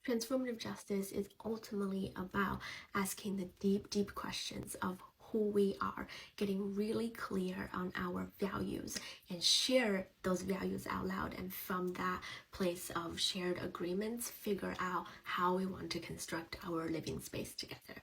Transformative justice is ultimately about asking the deep questions of who we are, getting really clear on our values and share those values out loud, and from that place of shared agreements, figure out how we want to construct our living space together.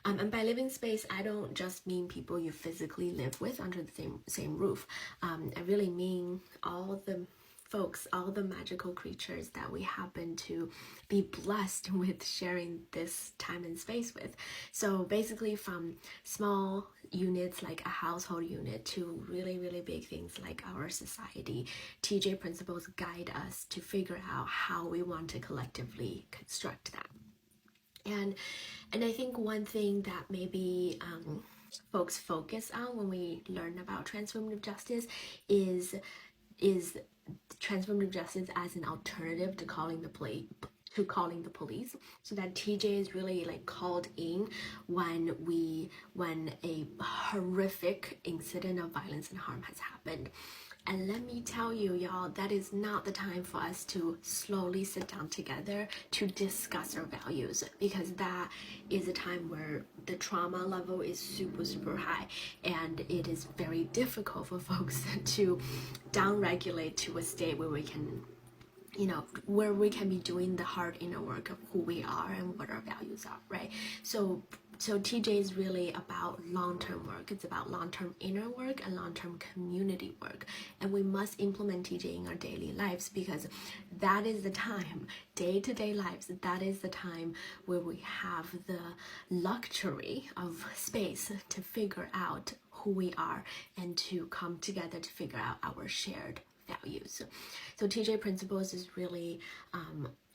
And by living space, I don't just mean people you physically live with under the same roof. I really mean all the folks, all the magical creatures that we happen to be blessed with sharing this time and space with. So basically, from small units like a household unit to really big things like our society, TJ principles guide us to figure out how we want to collectively construct that. And I think one thing that maybe folks focus on when we learn about transformative justice is transformative justice as an alternative to calling the police, so that TJ is really like called in when a horrific incident of violence and harm has happened. And let me tell you, y'all, that is not the time for us to slowly sit down together to discuss our values, because that is a time where the trauma level is super high, and it is very difficult for folks to downregulate to a state where we can where we can be doing the hard inner work of who we are and what our values are, right? So TJ is really about long-term work. It's about long-term inner work and long-term community work. And we must implement TJ in our daily lives, because that is the time, day-to-day lives, that is the time where we have the luxury of space to figure out who we are and to come together to figure out our shared values. So TJ principles is really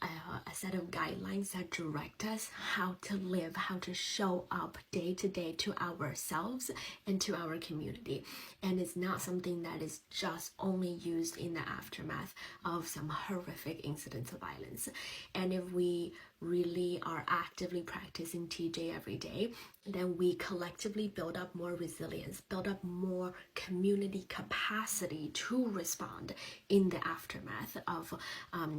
a set of guidelines that direct us how to live, how to show up day to day to ourselves and to our community. And it's not something that is just only used in the aftermath of some horrific incidents of violence. And if we really are actively practicing TJ every day, then we collectively build up more resilience, build up more community capacity to respond in the aftermath of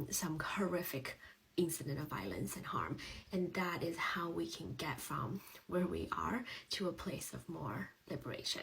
some horrific incident of violence and harm. And that is how we can get from where we are to a place of more liberation.